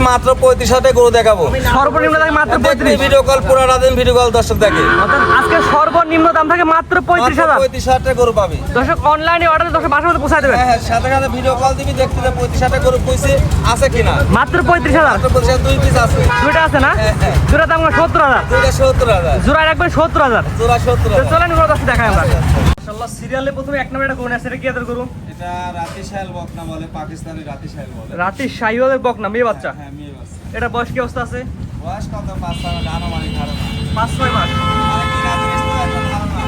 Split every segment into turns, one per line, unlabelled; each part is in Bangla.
মাত্র 35,000 গরু দেখাবো।
সর্বনিম্ন দাম মাত্র 35।
ভিডিও কল পুরো দিন ভিডিও কল দর্শক দেখে।
অর্থাৎ আজকে সর্বনিম্ন দাম থাকে মাত্র 35,000।
35,000 গরু পাবি।
দর্শক অনলাইনে অর্ডার দর্শক বাসার মধ্যে পৌঁছায় দেবেন।
হ্যাঁ, সাথে সাথে ভিডিও কল দিবি, দেখতে 35,000 গরু কইছে আছে কিনা।
মাত্র 35,000।
মাত্র 35,000 দুই পিস আছে।
দুইটা আছে না?
হ্যাঁ।
জোড়া দাম 70,000।
দুইটা 70,000।
জোড়া রাখবেন 70,000।
জোড়া 70,000।
চলেন গরু দর্শক দেখাই আমরা। মাশাআল্লাহ সিরিয়ালে প্রথমে এক নম্বর একটা গরু আছে, এটা কি আদর গরু?
এটা রাতি শাইল বকনা বলে, পাকিস্তানি রাতি শাইল বলে।
রাতি শাহিওয়ালের বকনা মেয়ে বাচ্চা।
হ্যাঁ, মেয়ে বাচ্চা।
এটা বয়স কি অবস্থা আছে?
বয়স কত? 5 মাস আনুমানিক ধারণা।
5-6 মাস।
আর কিনা জিনিস তো একটা ধারণা।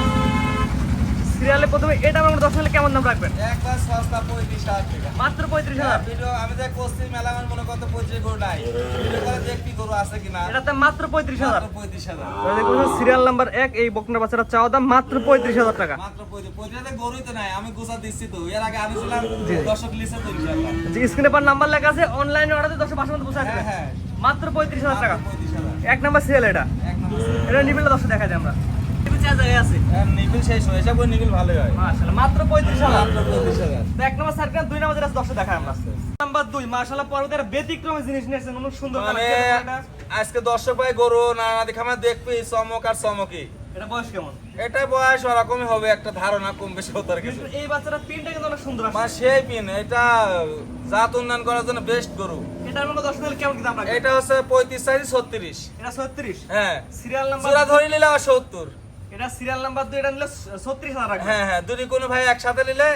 সিরিয়ালে প্রথমে এটা আমরা 10 হলে কেমন দাম রাখবেন?
একবার সস্তা 35,000 টাকা।
মাত্র 35,000।
ভিডিও আমি যে কোস্তি মেলা আমার মনে করতে 25 গরু নাই। ভিডিও করে দেখবি গরু আছে কিনা।
এটাতে মাত্র 35,000।
35,000।
দেখুন সিরিয়াল নাম্বার 1 এই বকনার বাচ্চাটা চাওয়া দাম মাত্র 35,000 টাকা।
মাত্র 35,000 গরুই তো নাই, আমি গোছা দিচ্ছি তো। এর আগে আনিছিলাম দর্শক লিসে তো ইনশাআল্লাহ।
যে স্ক্রিনে পর নাম্বার লেখা আছে, অনলাইনে অর্ডারে 10 মাসের মধ্যে পৌঁছায় দেবেন।
হ্যাঁ।
মাত্র 35,000 টাকা।
35,000।
এক নাম্বার সিরিয়াল এটা।
এক নম্বর।
এটা নিবিলটা 10 দেখাই দেয় আমরা। নিবিল চার জায়গায় আছে।
নিবিল শেষ হয়ে এসব নিবিল ভালো হয়।
মাশাআল্লাহ মাত্র 35,000।
মাত্র 35,000।
তো এক নাম্বার সার্কেল, দুই নাম্বার যেটা 10 দেখাই আমরা। নাম্বার 2 মাশাআল্লাহ পর্বতের ব্যতিক্রমী জিনিস নিয়েছেন, অনেক সুন্দর
মানে
কালার।
আজকে দর্শক ভাই গরু না দেখা আমার দেখবি চমক আর চমকি।
এটা বয়স কেমন?
এটা বয়স ওরকমই হবে, একটা ধারণা কম বেশি হতে পারে কিছু।
এই বাচ্চাটা পিনটা কিন্তু অনেক সুন্দর আছে।
মানে সেই পিন, এটা জাত উন্নয়ন করার জন্য বেস্ট গরু।
এটার মধ্যে 10 দিলে কেমন কি দাম রাখবেন?
এটা হচ্ছে 35 সাইজ 36।
এটা 36।
হ্যাঁ,
সিরিয়াল নাম্বার
জোড়া ধরে নিলে 70।
এটা সিরিয়াল নাম্বার 2, এটা নিলে 36,000 রাখবেন।
হ্যাঁ হ্যাঁ, দুই কোনো ভাই একসাথে নিলে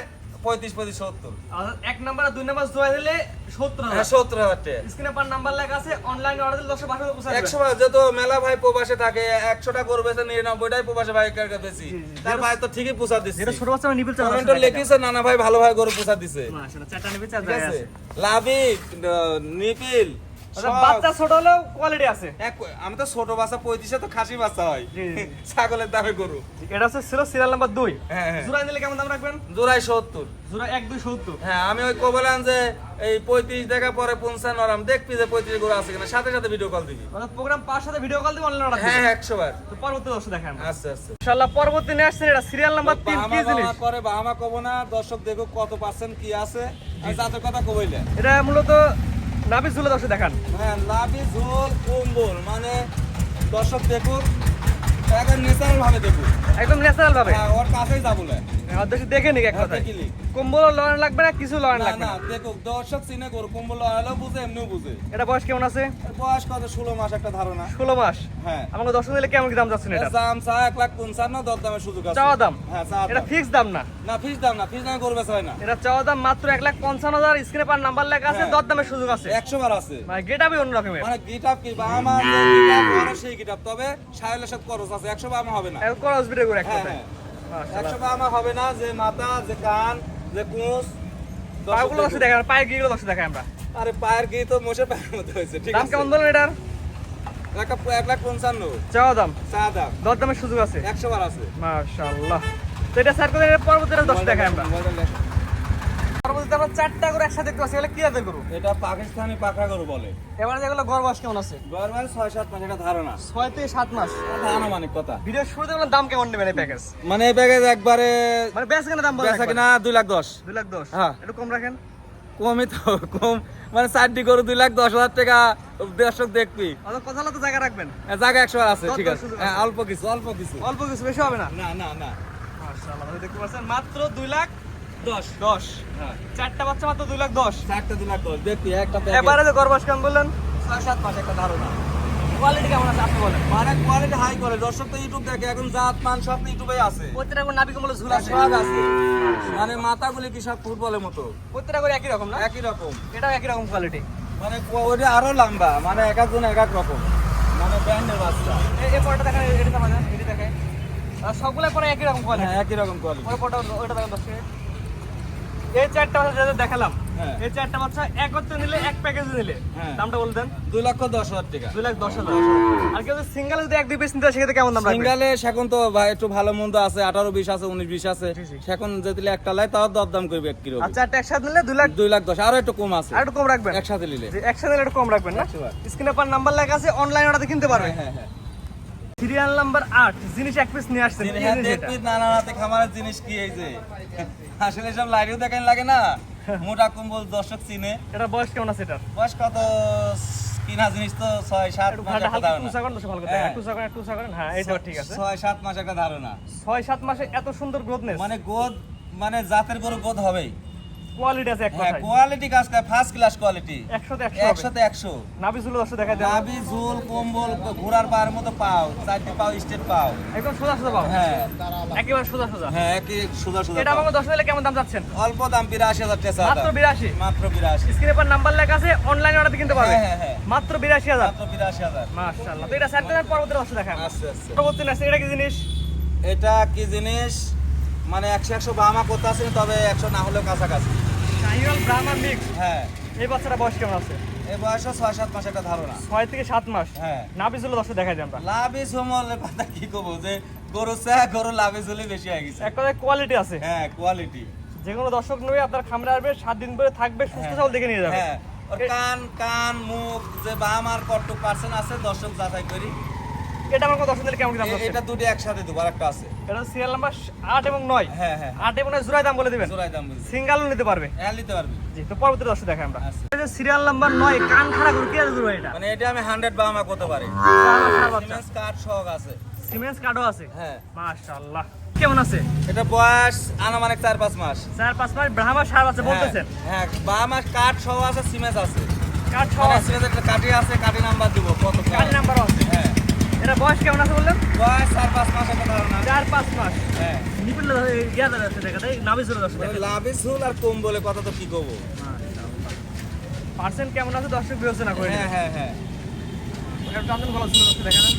35 70।
আর এক নাম্বার আর দুই নাম্বার জোড়া দিলে 70,000।
হ্যাঁ, 70,000 টাকা।
স্ক্রিনে পর নাম্বার লেখা আছে, অনলাইনে অর্ডার দিলে 10 বাসা পৌঁছে দেবে।
100 ভাই যত মেলা ভাই প্রবাসে থাকে, 100টা গরু বেচে 99টাই প্রবাসে ভাই কাছে বেশি। তার ভাই তো ঠিকই পোষা দিচ্ছে।
এটা ছোট বাচ্চা নিবিল চার।
কমেন্টে লিখিছে নানা ভাই ভালো ভাই গরু পোষা দিছে।
মাশাআল্লাহ চারটা নিবিল চার
ঠিক
জায়গায়
আছে,
আছে।
লাভি নিপিল
আচ্ছা বাচ্চা ছোট হলেও কোয়ালিটি আছে।
আমি তো ছোট বাচ্চা 35 তো খাসি বাচ্চা হয়।
জি, জি।
ছাগলের দামে গরু।
এটা হচ্ছে ছিল সিরিয়াল নাম্বার 2।
হ্যাঁ হ্যাঁ,
জোড়া নিলে কেমন দাম রাখবেন?
জোড়ায় 70।
জোড়া 1 2 70।
হ্যাঁ, আমি ওই কবলান যে এই 35 টাকা পরে 55 আরাম দেখবি যে 35 গরু আছে কিনা, সাথে সাথে ভিডিও কল দিবি।
মানে প্রোগ্রাম পাওয়ার সাথে ভিডিও কল দিয়ে অনলাইনে অর্ডার
হ্যাঁ
দিবেন।
হ্যাঁ, 100 বার।
তো পরবর্তী দর্শক দেখান।
আচ্ছা আচ্ছা।
ইনশাআল্লাহ পরবর্তী নিয়ে আসছেন, এটা সিরিয়াল নাম্বার 3 কি জিনিস?
পরে বাহামা কব না, দর্শক দেখো কত পার্সেন্ট কি আছে। আমি জাতের কথা কইলে।
এটা মূলত নাভি ঝুলে দর্শক দেখান।
হ্যাঁ, লাভি ঝোল কম্বল, মানে দর্শক দেখুন একদম ন্যাচারাল ভাবে দেখুন।
একদম ন্যাচারাল ভাবে।
হ্যাঁ, ওর কাছেই যাবলে।
দর্শক দেখে নিক এক কথা।
দেখিলি।
কম্বল লড়ান লাগবে না, কিছু লড়ান
না
লাগবে
না,
না।
দেখো দর্শক চিনে গরু কম্বল লাগালেও বুঝে, এমনিও বুঝে।
এটা বয়স কেমন আছে?
এর বয়স কত? 16 মাস একটা ধারণা।
16 মাস।
হ্যাঁ,
আমাকে দর্শক দিলে কেমন কি দাম যাচ্ছে এটা?
দাম চা 1,55,000, দরদামের সুযোগ আছে।
চাওয়া দাম?
হ্যাঁ, চাওয়া
এটা
দাম।
ফিক্স দাম না।
না, ফিস দাম না, ফিস দামে গরু বেচা হয় না।
এটা চাওয়া দাম মাত্র 1,55,000। স্ক্রিনে পার নাম্বার লেখা আছে,
হ্যাঁ।
দর দামের সুযোগ আছে।
100 বার আছে।
মানে গেটআপই অন্য রকমের।
মানে গিটাপ কি বা আমার যে গিটাপ ওরা সেই গিটাপ, তবে সাহেলের সাথে খরচ আছে। 100 বার আমার হবে না।
এখন ক্রস ব্রিড করে এক
হ্যাঁ
কথায়।
হ্যাঁ,
মাশাআল্লাহ।
100 বার আমার হবে না। যে মাথা, যে কান, যে কুঁচ,
পাগুলো দর্শক দেখান, পায়ের গিগুলো দর্শক দেখাই আমরা।
আরে পায়ের গি তো মোষের পায়ের মধ্যে হয়েছে। ঠিক
দাম
আছে,
কেমন বলেন এটার?
1,55,000
চাওয়া দাম,
চা দাম।
দর দামের সুযোগ আছে।
100 বার আছে।
মাশাআল্লাহ। তো এটা স্যার করে পরবর্তীটা দর্শক দেখাই আমরা। পরবর্তীতে আমরা 4টা করে একসাথে দেখতে পাচ্ছি, এগুলো কি আদর গরু?
এটা পাকিস্তানি পাকড়া গরু বলে।
এবারে যেগুলো গড় বয়স কেমন আছে?
গরমাল 6-7 মাস, এটা ধারণা।
6 থেকে 7 মাস।
এটা আনুমানিক কথা।
ভিডিও শুরুতে কোনো দাম কেমন নেবেন এই প্যাকেজ?
মানে এই প্যাকেজ একবারে
মানে বেশ কেন দাম বলেন?
বেচা কিনা 2,10,000।
2,10,000।
হ্যাঁ।
একটু কম রাখেন।
কমই তো, কম মানে 4টি গরু 2,10,000 টাকা দর্শক দেখবি।
অত কথা হলো তো জায়গা রাখবেন।
জায়গা 100 বার আছে। ঠিক
দর
আছে,
সুযোগ
হ্যাঁ,
আছে।
অল্প কিছু অল্প কিছু।
অল্প কিছু, বেশি হবে না।
না না না।
মাশাআল্লাহ, দেখতে পাচ্ছেন মাত্র 2,10,000।
10। হ্যাঁ,
4টা বাচ্চা মাত্র 2,10,000।
4টা 2,10,000 দেখবি একটা প্যাকেজ।
এবারে যে গড় বয়স কেমন বললেন?
6-7 মাস একটা ধারণা।
কোয়ালিটি কেমন আছে আপনি বলেন।
মানে কোয়ালিটি হাই করে, দর্শক তো ইউটিউব দেখে, এখন জাত মান সব তো ইউটিউবেই আছে।
প্রত্যেকটা করে নাভি কম্বল ঝুল আছে।
সব আছে। মানে মাথাগুলি কি সব ফুটবলের মতো
প্রত্যেকটা করে একই রকম না?
একই রকম।
এটাও একই রকম কোয়ালিটি।
মানে ওইটা আরো লম্বা, মানে এক একজন এক এক রকম, মানে ব্র্যান্ডের বাচ্চা।
এই পরটা দেখেন, এটা দেখা যায়, এটা দেখেন। আর সবগুলা পরে একই রকম কোয়ালিটি।
হ্যাঁ, একই রকম কোয়ালিটি।
ওই পরটা ওইটা দেখেন দর্শক। এই 4টা বাচ্চা যেটা দেখালাম,
হ্যাঁ।
এই 4টা বাচ্চা একত্রে নিলে, এক প্যাকেজে নিলে
হ্যাঁ।
দামটা বলে দেন।
2,10,000 টাকা।
2,10,000। আর কেউ সিঙ্গেল যদি 1-2 পিস নিতে হয়, সেক্ষেত্রে কেমন দাম রাখবেন?
সিঙ্গালে সেখন তো ভাই একটু ভালো মন্দ আছে, 18-20 আছে, 19-20 আছে।
জি, জি।
সেখন যদি একটা লাই তাও দরদাম করবে 1 কিলো।
আর 4টা একসাথে নিলে 2,00,000।
2,10,000, আরো একটু কম আছে
আর একটু কম রাখবেন।
একসাথে নিলে।
যে একসাথে নিলে একটু কম রাখবেন না?
100 বার।
স্ক্রিনে পার নাম্বার লেখা আছে, অনলাইন অর্ডার কিনতে পারবেন।
হ্যাঁ হ্যাঁ।
সিরিয়াল নাম্বার 8 জিনিস এক পিস নিয়ে আসছেন। কি
হ্যাঁ,
জিনিস এটা?
দেখবি নানা রাতে খামারের জিনিস কি এই যে আসলে সব লাইটেও দেখেন লাগে না। মোটা কম্বল দর্শক চিনে।
এটা বয়স কেমন আছে এটার?
বয়স কত? কিনা জিনিস তো 6-7
একটু
মাস
ঘাড়টা
একটা
হালকা
ধারণা।
টুসা করেন, ভালো করে
হ্যাঁ।
দেখেন, টুসা করেন, হ্যাঁ এইটাও ঠিক আছে।
6-7 মাস একটা ধারণা।
6-7 মাসে এত সুন্দর গ্রোথনেস,
মানে গোদ, মানে জাতের গরু গোদ হবেই।
কোয়ালিটি আছে এক
হ্যাঁ,
কথায়,
কোয়ালিটি কাজ করে, ফার্স্ট ক্লাস কোয়ালিটি।
100 তে 100 হবে।
100
নাভি ঝুলো দর্শক দেখাই দেন,
নাভি, ঝুল, কম্বল, ঘোড়ার পায়ের মতো পাও, চারটি পাও স্ট্রেট পাও।
একদম সোজা সোজা পাবো,
হ্যাঁ
একেবারে সোজা সোজা।
হ্যাঁ, একই সোজা সোজা
এটা
পাও।
আমাকে 10 দিলে কেমন দাম যাচ্ছেন?
অল্প দাম 82,000 টাকা।
মাত্র 82।
মাত্র 82।
স্ক্রিনে পর নাম্বার লেখা আছে, অনলাইনে অর্ডার কিনতে পারবে।
হ্যাঁ, হ্যাঁ।
মাত্র 82,000।
মাত্র 82,000।
মাশাআল্লাহ। তো এটা স্যার দেন, পরবর্তী দর্শক দেখান।
আচ্ছা আচ্ছা।
পরবর্তী নেক্সট এটা কি জিনিস?
এটা কি জিনিস? মানে 100 বামা করতে আছে, তবে 100 না হলেও কাছাকাছি।
শাহিওয়াল ব্রাহ্মা মিক্স।
হ্যাঁ,
এই বাচ্চাটা বয়স কেমন আছে?
এই বয়সে 6-7 মাস একটা ধারণা।
6 থেকে 7 মাস।
হ্যাঁ।
নাভি ঝুলো দর্শক দেখাই দেন আমরা।
লাভি সমলের কথা কি কব, যে গরু চা গরু লাভি ঝুলি বেশি হয়ে গেছে।
এক কথায় কোয়ালিটি আছে।
হ্যাঁ, কোয়ালিটি।
যে কোনো দর্শক নেবে আপনার খামারে আসবে, 7 দিন ধরে থাকবে, সুস্থ সবল দেখে নিয়ে যাবে।
হ্যাঁ, ওর কান মুখ যে বাম আর কট্টু পার্সেন্ট আছে, দর্শক যাচাই করি।
এটা আমার দর্শক দিলে কেমন দাম যাচ্ছে?
এটা দুটো একসাথে দেবো, আর একটা আছে।
এটা সিরিয়াল নাম্বার 8 এবং 9।
হ্যাঁ হ্যাঁ,
8 এবং 9 জোড়াই দাম বলে দিবেন,
জোড়াই দাম বলছি।
সিঙ্গেলও নিতে পারবে।
হ্যাঁ, নিতে পারবি।
জি, তো পরবর্তী দর্শক দেখাই আমরা।
আচ্ছা।
এই যে সিরিয়াল নাম্বার 9 কান খাড়া করে কি আছে গুরু এটা?
মানে এটা আমি 100 বামা করতে পারি।
বাচ্চা
সিমেন্স কাঠ সহ আছে।
সিমেন্স কার্ডও আছে।
হ্যাঁ,
মাশাআল্লাহ। কেমন আছে?
এটা বয়স আনুমানিক 4-5 মাস।
4-5 মাস ব্রাহ্মা সার আছে বলতেছেন?
হ্যাঁ, বামা কাঠ সহ আছে, সিমেন্স আছে।
কার্ড সহ
মানে
আছে,
সিমেন্স একটা কাঠি আছে, কাঠি নাম্বার দিব কত।
কার্ড নাম্বারও আছে।
হ্যাঁ,
এটা বয়স কেমন আছে বললেন?
বয়স 4-5 মাস একটা ধারণা।
4-5 মাস।
হ্যাঁ,
নিপিল ইয়াদের আছে দেখা যায়, নাভি ঝুলো দর্শক
মানে
দেখাই।
লাভি ঝুল আর কম বলে কথা তো কি করবো।
পার্সেন্ট কেমন আছে দর্শক বিবেচনা করে
হ্যাঁ
নেবেন।
হ্যাঁ হ্যাঁ।
এটা টানতেন ভালো ছিল দর্শক দেখা যান।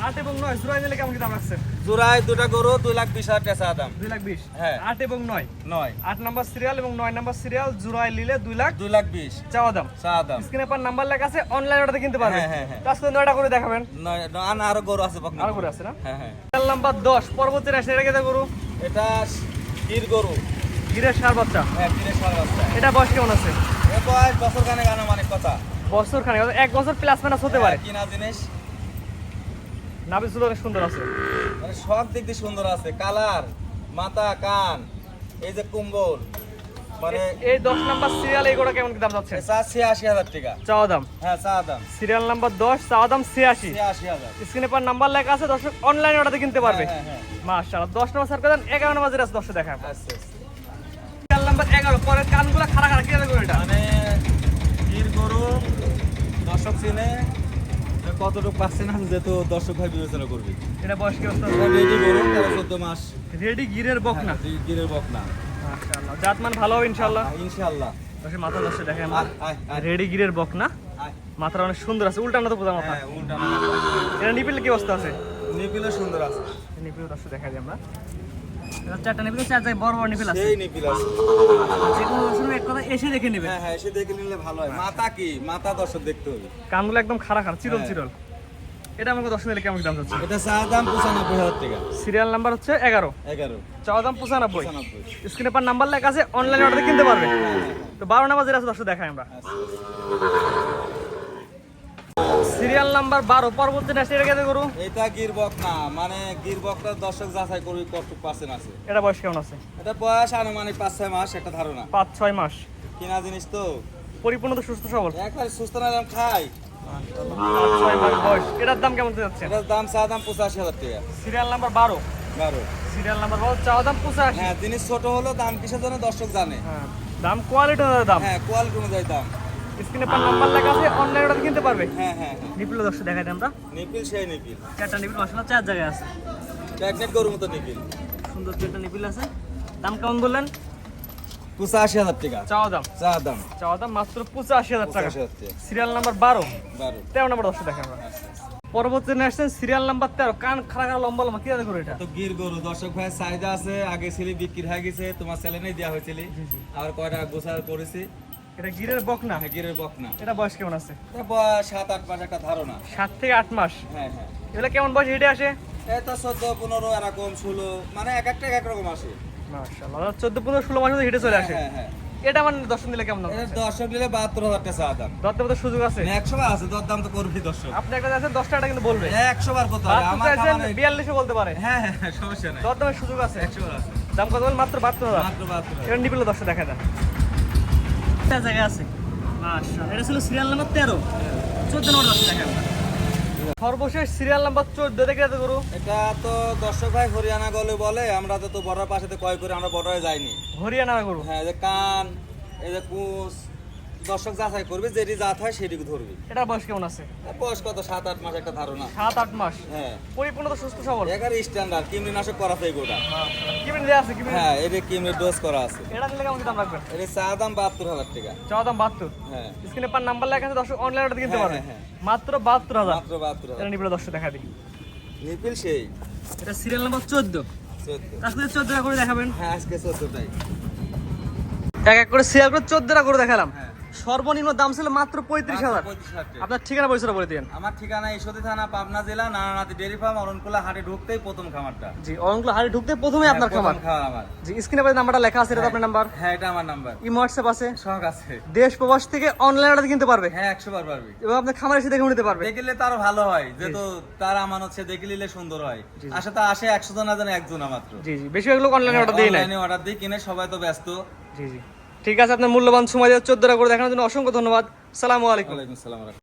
8 এবং 9 জোড়াই নিলে কেমন কি দাম রাখছেন?
জোড়ায় দুটা গরু 2,20,000 টাকা দাম।
2,20,000।
হ্যাঁ।
8 এবং 9,
9
8 নাম্বার সিরিয়াল এবং 9 নাম্বার সিরিয়াল জোড়াই নিলে 2,00,000
2,20,000
চাওয়া দাম।
চা দাম।
স্ক্রিনে পর নাম্বার লেখা আছে, অনলাইন অর্ডার কিনতে পারবে।
হ্যাঁ, হ্যাঁ, হ্যাঁ।
তো আজকে 9টা করে দেখাবেন।
না, আরো গরু আছে বকনা।
আরো করে আছে না?
হ্যাঁ হ্যাঁ।
সিরিয়াল নাম্বার 10 পরবর্তী রাশি এটা কেটে গরু,
এটা গির গরু।
গিরের সার বাচ্চা।
হ্যাঁ, গিরের সার বাচ্চা।
এটা বয়স কেমন আছে?
এ বয়স বছর খানেক আনুমানিক কথা।
বছর খানেক, 1 বছর প্লাস মাইনাস হতে পারে।
হ্যাঁ, কিনা জিনিস
নাভি ঝুলো অনেক সুন্দর আছে।
মানে সব দিক দিয়ে সুন্দর আছে, কালার, মাথা, কান, এই যে কুম্বল, মানে
এই 10 নাম্বার সিরিয়াল এই গোটা কেমন কি দাম যাচ্ছে?
80,000 টাকা।
চাওয়া দাম।
হ্যাঁ, চা দাম
সিরিয়াল নাম্বার 10 চাওয়া দাম 86।
80,000।
স্ক্রিনে পর নাম্বার লেখা আছে, দর্শক অনলাইন অর্ডার কিনতে পারবে।
হ্যাঁ হ্যাঁ।
মাশাআল্লাহ। 10 নম্বর স্যার করেন, 11 নম্বর যেটা আছে দর্শক দেখাবো।
আচ্ছা আচ্ছা।
সিরিয়াল নাম্বার 11 পরের কানগুলো খাড়া খাড়া কি করে এটা?
মানে গির গরু দর্শক চিনে কতটুকু পাচ্ছেন, আমি যেহেতু দর্শক ভাই বিবেচনা করবি।
এটা বয়স কি অবস্থা?
রেডি গরু 14 মাস।
রেডি গিরের বকনা।
হ্যাঁ, গিরের বকনা।
মাশাআল্লাহ। জাতমান ভালো হবে ইনশাআল্লাহ।
ইনশাআল্লাহ।
দর্শক মাথা দর্শক দেখেন আমরা।
আয়, আয়।
রেডি গিরের বকনা,
আয়।
মাথাটা অনেক সুন্দর আছে, উল্টানো তো প্রধান মাথা।
হ্যাঁ, উল্টা
এটা নিপিল কি অবস্থা আছে?
নিপিলও সুন্দর আছে।
নিপিল দর্শক দেখাই দিই আমরা। এটা চারটা নিপিল, চার জায়গায় বড় বড় নিপিল আছে।
সেই নিপিল আছে।
যে কোনো দর্শক এক কথা এসে দেখে নেবে।
হ্যাঁ হ্যাঁ, এসে দেখে নিলে ভালো হয়। মাথা কি, মাথা দর্শক দেখতে হবে।
কানগুলো একদম খাড়া খাড়া, চিরল
হ্যাঁ।
চিরল। এটা আমাকে দর্শক দিলে কেমন কি দাম যাচ্ছে?
এটা চা দাম 95,000 টাকা।
সিরিয়াল নাম্বার হচ্ছে 11,
11
চাওয়া দাম 95।
95।
স্ক্রিনে পর নাম্বার লেখা আছে, অনলাইন অর্ডার কিনতে পারবে। তো 12 নাম্বার যেটা আছে দর্শক দেখাই আমরা। সিরিয়াল নাম্বার 12 পরবর্তী নেক্সট এটা কেটে করু।
এটা গির বকনা, মানে গির বকনার দর্শক যাচাই করবি কতটুকু পার্সেন্ট আছে।
এটা বয়স কেমন আছে?
এটা বয়স আনুমানিক 5-6 মাস একটা ধারণা।
5-6 মাস।
কিনা জিনিস তো
পরিপূর্ণ তো সুস্থ সবল।
একবার সুস্থ না দাম খাই।
5-6 মাস বয়স। এটার দাম কেমন যাচ্ছে?
এটার দাম চা দাম 85,000 টাকা।
Serial number 12,
12।
সিরিয়াল নাম্বার 12 চাওয়া দাম 85।
হ্যাঁ, জিনিস ছোট হলো দাম কিসের জন্য দর্শক জানে।
হ্যাঁ, দাম কোয়ালিটি অনুযায়ী দাম।
হ্যাঁ, কোয়ালিটি অনুযায়ী দাম।
স্ক্রিনে পর নাম্বার লেখা আছে, অনলাইন অর্ডার কিনতে পারবে।
হ্যাঁ হ্যাঁ হ্যাঁ।
নিপিল দর্শক দেখাই দিই আমরা।
নিপিল সেই নিপিল।
চারটা নিপিল মাশাআল্লাহ 4 জায়গায় আছে।
প্যাকেট গরুর মতো নিপিল।
সুন্দর চারটা নিপিল আছে। দাম কেমন বললেন?
85,000 টাকা।
চাওয়া দাম।
চা দাম
চাওয়া দাম মাত্র 85,000 টাকা।
85,000 টাকা।
Serial number 12,
12।
13 নাম্বার দর্শক দেখাই আমরা। পরবর্তী নেক্সট সিরিয়াল নাম্বার 13 কান খাড়া খাড়া লম্বা লম্বা কি আছে করে এটা?
তো গির গরু দর্শক ভাই চাহিদা আছে, আগে ছেলে বিক্রি হয়ে গেছে, তোমার চ্যানেলেই দেওয়া হয়েছিল। আর কয়টা গোছার করেছি।
এটা গিরের বকনা।
হ্যাঁ, গিরের বকনা।
এটা বয়স কেমন আছে?
এটা বয়স 7-8 মাস একটা ধারণা।
7 থেকে 8 মাস।
হ্যাঁ হ্যাঁ।
এগুলো কেমন বয়স হেঁটে আসে?
এই তো 14-15 এরকম 16, মানে এক একটা এক এক রকম আসে।
মাশাআল্লাহ। 14-15-16 মাস হেঁটে চলে আসে।
হ্যাঁ হ্যাঁ।
এটা মানে দর্শন দিলে কেমন দাম?
এটা দর্শক নিলে 72,000 টাকা চা দাম।
দরতে মতো সুযোগ আছে।
100 বার আছে, দর দাম তো করবি দর্শক।
আপনি একটা আছেন 10 টাকা কিন্তু বলবে।
100 বার কত হবে আমার খামারে।
42 বলতে পারে।
হ্যাঁ হ্যাঁ হ্যাঁ, সমস্যা নাই।
দর দামের সুযোগ আছে।
100 বার আছে।
দাম কত বল? মাত্র 72,000।
মাত্র 72,000।
এবার নিপিল দর্শক দেখা দেন। এটা জায়গা আছে। মাশাআল্লাহ, এটা ছিল সিরিয়াল নাম্বার 13, 14 নম্বর দর্শক দেখেন। সর্বশেষ সিরিয়াল নাম্বার 14 দেখে এত গরু।
এটা তো দর্শক ভাই হরিয়ানা গলে বলে, আমরা তো বর্ডার পাশেতে ক্রয় করে আমরা বর্ডারে যাইনি।
হরিয়ানা গরু।
হ্যাঁ, এই যে কান, এই যে কুচ, দর্শক যাচাই করবে, যেটি জাত হয় সেটিকে ধরবি।
এটার বয়স কেমন আছে?
বয়স কত, 7-8 মাস একটা ধারণা।
7-8 মাস।
হ্যাঁ,
পরিপূর্ণ তো সুস্থ সবল।
এগার স্ট্যান্ডার্ড কৃমিনাশক করা থাকে গোটা।
কি বেন দেয়া আছে কি বেন?
হ্যাঁ, এটা কিমের ডোজ করা আছে।
এটা নিলে কেমন দাম রাখবেন?
এর চা দাম 72,000 টাকা।
চাওয়া দাম 72।
হ্যাঁ,
স্ক্রিনে পার নাম্বার লেখা আছে, দর্শক অনলাইনে অর্ডার কিনতে
হ্যাঁ,
পারবে।
হ্যাঁ,
মাত্র 72,000।
মাত্র 72,000।
এটা নিবলে দর্শক দেখা দিই।
নিপিল সেই
এটা সিরিয়াল নাম্বার 14।
14।
আজকে 14টা করে দেখাবেন।
হ্যাঁ, আজকে 14টাই।
এক এক করে সিরিয়াল করে 14টা করে দেখালাম।
হ্যাঁ,
সর্বনিম্ন দাম ছিল মাত্র 35,000।
35,000 টাকা।
আপনার ঠিকানা পরিচয় বলে দিন।
আমার ঠিকানা ঈশ্বরদী থানা, পাবনা জেলা, নারায়ণাথী ডেয়ারি ফার্ম, অরণকুলা হাটে ঢুকতেই প্রথম খামারটা।
জি, অরংগুলো হাড়ি ঢুকতে প্রথমেই আপনার
হ্যাঁ,
খামার।
প্রথম খামার আমার।
জি, স্ক্রিনে পাশে নাম্বারটা লেখা আছে, এটা তো আপনার নাম্বার।
হ্যাঁ, এটা আমার নাম্বার।
ইমো হোয়াটসঅ্যাপ আছে।
শখ আছে।
দেশ প্রবাস থেকে অনলাইন অর্ডার কিনতে পারবে
হ্যাঁ, 100 বার পারবি।
এবং আপনার খামার এসে দেখে নিতে পারবে।
দেখলে তারও ভালো হয়, যেহেতু তার আমানত সে দেখে নিলে সুন্দর হয়। আসে তা আসে 100 জন, না জানে একজন মাত্র।
জি জি, বেশিরভাগ লোক অনলাইনে অর্ডার দিয়ে নেয়।
অনলাইনে অর্ডার দিয়ে কিনে, সবাই তো ব্যস্ত।
জি জি, ঠিক আছে, আপনার মূল্যবান সময় দিয়ে 14টা করে দেখানোর জন্য অসংখ্য ধন্যবাদ। সালামু আলাইকুম।
ওয়ালাইকুম আসসালাম।